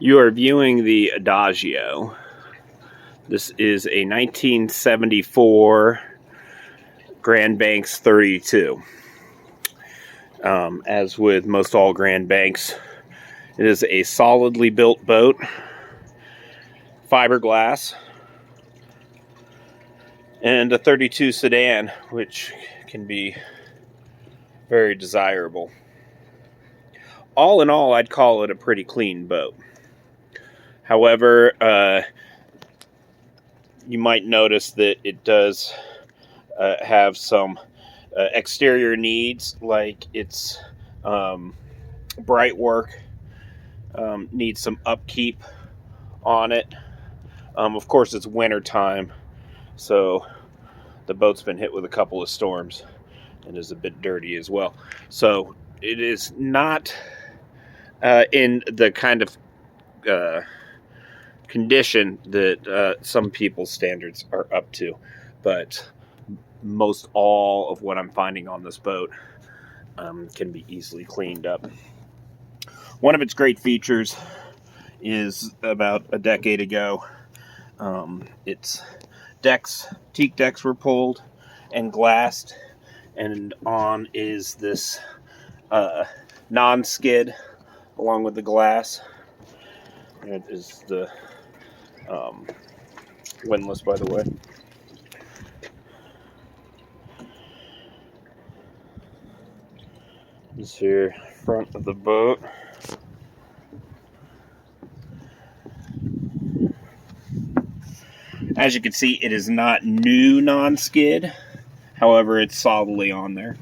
You are viewing the Adagio. This is a 1974 Grand Banks 32. As with most all Grand Banks, it is a solidly built boat, fiberglass, and a 32 sedan, which can be very desirable. All in all, I'd call it a pretty clean boat. However, you might notice that it does have some exterior needs, like its bright work needs some upkeep on it. Of course, it's winter time, so the boat's been hit with a couple of storms and is a bit dirty as well. So it is not in the kind of condition that some people's standards are up to, but most all of what I'm finding on this boat can be easily cleaned up. One of its great features is about a decade ago, its teak decks were pulled and glassed, and on is this non-skid along with the glass. It is the windlass, by the way. This here front of the boat. As you can see, it is not new non-skid. However, it's solidly on there.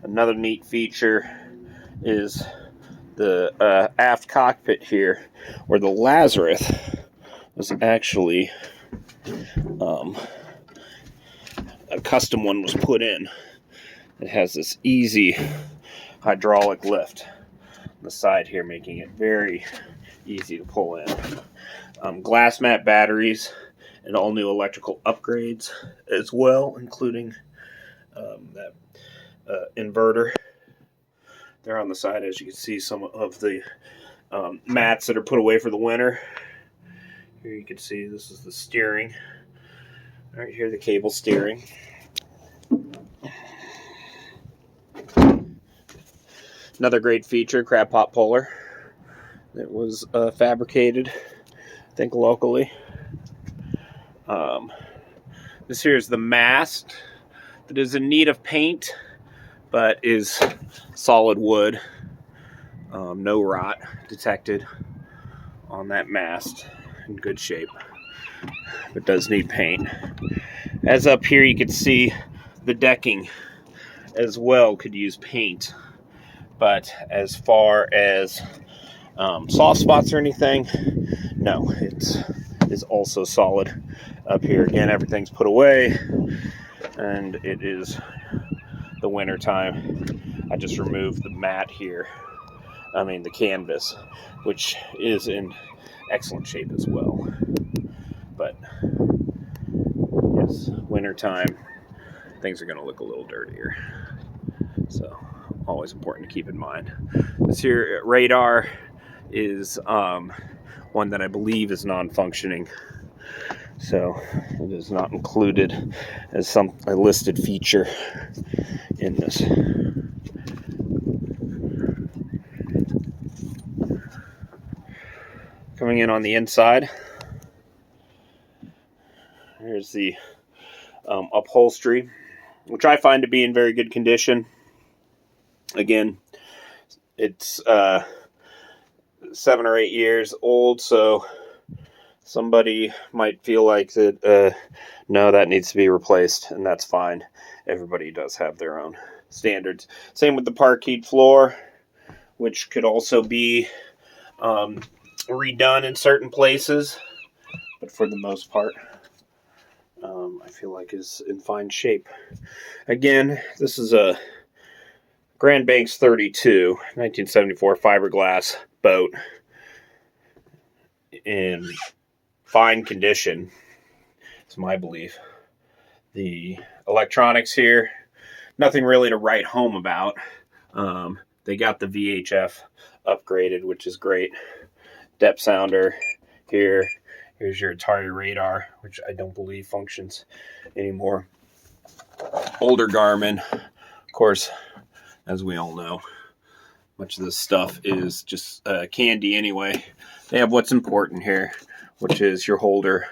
Another neat feature is the aft cockpit here, where the Lazarus was actually a custom one was put in. It has this easy hydraulic lift on the side here, making it very easy to pull in. Glass mat batteries and all new electrical upgrades as well, including that inverter there on the side. As you can see, some of the mats that are put away for the winter. Here you can see this is the steering. Right here, the cable steering. Another great feature, crab pot puller. It was fabricated, I think, locally. This here is the mast that is in need of paint, but is solid wood. No rot detected on that mast. In good shape, but does need paint. As up here, you can see the decking as well could use paint. But as far as soft spots or anything, no, it is also solid up here. Again, everything's put away, and it is the winter time. I just removed the mat here. The canvas, which is in excellent shape as well. But yes, winter time, things are going to look a little dirtier. So always important to keep in mind. This here radar is one that I believe is non-functioning, so it is not included as a listed feature in this. Coming in on the inside, here's the upholstery, which I find to be in very good condition. Again, it's 7 or 8 years old, so somebody might feel like that, no, that needs to be replaced, and that's fine. Everybody does have their own standards. Same with the parquet floor, which could also be redone in certain places, but for the most part, I feel like is in fine shape. Again, this is a Grand Banks 32, 1974 fiberglass boat in fine condition. It's my belief. The electronics here, nothing really to write home about. they got the VHF upgraded, which is great. Depth sounder here. Here's your Atari radar, which I don't believe functions anymore. Older Garmin, of course, as we all know, much of this stuff is just candy anyway. They have what's important here, which is your holder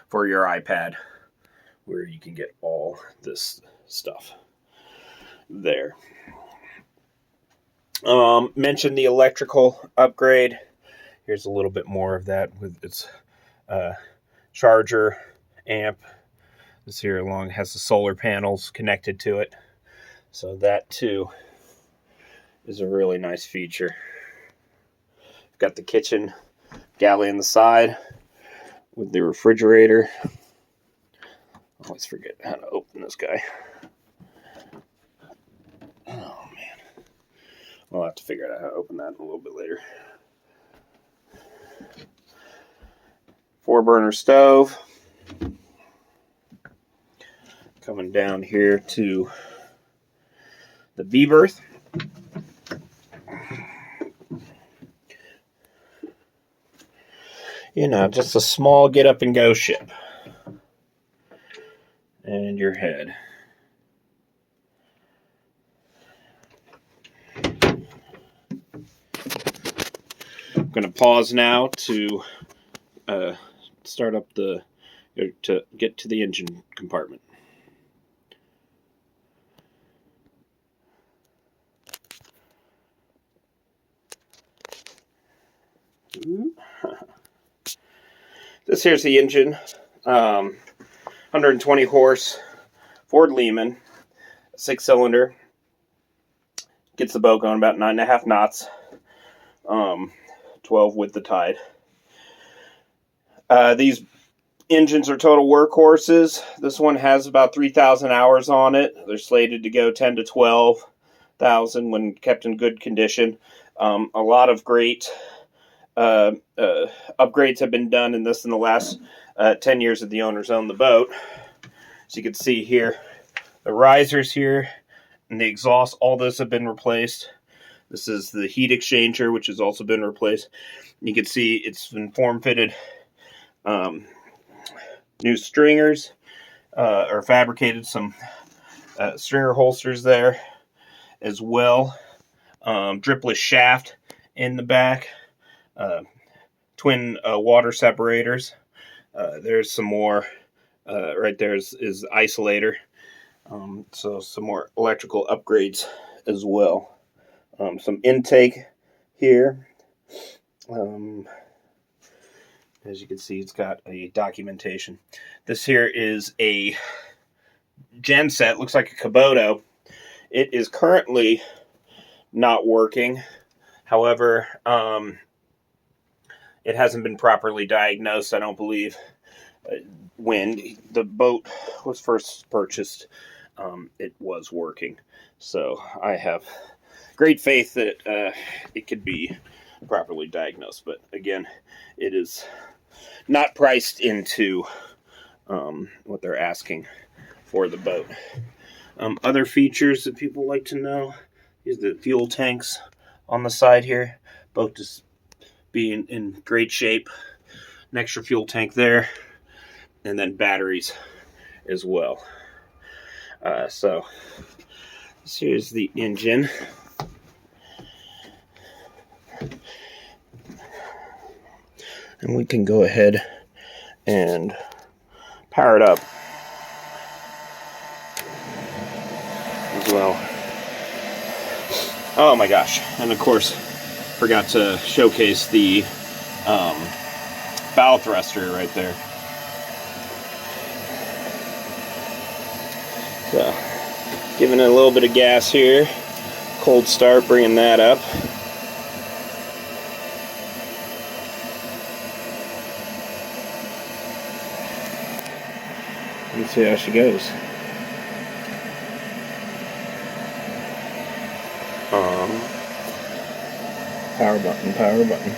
for your iPad, where you can get all this stuff there. Mentioned the electrical upgrade. Here's a little bit more of that with its charger amp. This here along has the solar panels connected to it. So that too is a really nice feature. Got the kitchen galley on the side with the refrigerator. I always forget how to open this guy. Oh man. I'll have to figure out how to open that a little bit later. 4-burner stove. Coming down here to the V-berth. You know, just a small get up and go ship. And your head. I'm going to pause now to start up to get to the engine compartment. This here's the engine. 120 horse Ford Lehman, 6-cylinder. Gets the boat going about 9.5 knots. 12 with the tide. These engines are total workhorses. This one has about 3,000 hours on it. They're slated to go 10 to 12,000 when kept in good condition. A lot of great upgrades have been done in this in the last 10 years that the owners own the boat. As you can see here, the risers here and the exhaust, all those have been replaced. This is the heat exchanger, which has also been replaced. You can see it's been form-fitted new stringers, or fabricated some stringer holsters there as well. Dripless shaft in the back. Twin water separators. There's some more. Right there is isolator. So some more electrical upgrades as well. Some intake here. As you can see, it's got a documentation. This here is a genset. Looks like a Kubota. It is currently not working. However, it hasn't been properly diagnosed, I don't believe. When the boat was first purchased, it was working. So I have great faith that it could be properly diagnosed. But again, it is not priced into what they're asking for the boat. Other features that people like to know is the fuel tanks on the side here. Boat is being in great shape. An extra fuel tank there. And then batteries as well. So here's the engine. And we can go ahead and power it up as well. Oh my gosh. And of course, forgot to showcase the bow thruster right there. So, giving it a little bit of gas here. Cold start, bringing that up. Let's see how she goes. Power button, power button.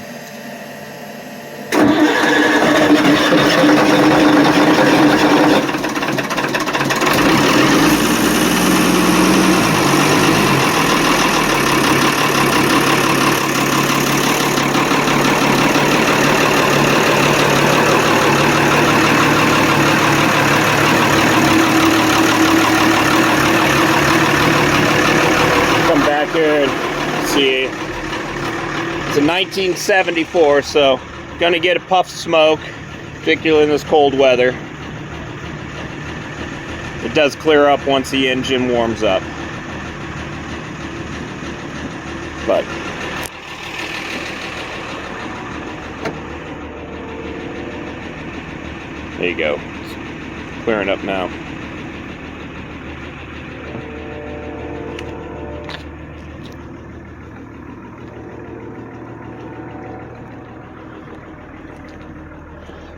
here and see. It's a 1974, so gonna get a puff of smoke, particularly in this cold weather. It does clear up once the engine warms up. But there you go. It's clearing up now.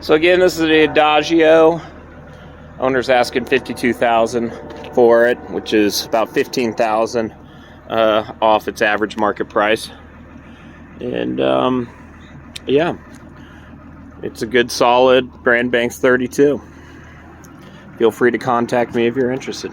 So again, this is the Adagio. Owner's asking $52,000 for it, which is about $15,000 off its average market price. And yeah, it's a good solid Brand Banks 32. Feel free to contact me if you're interested.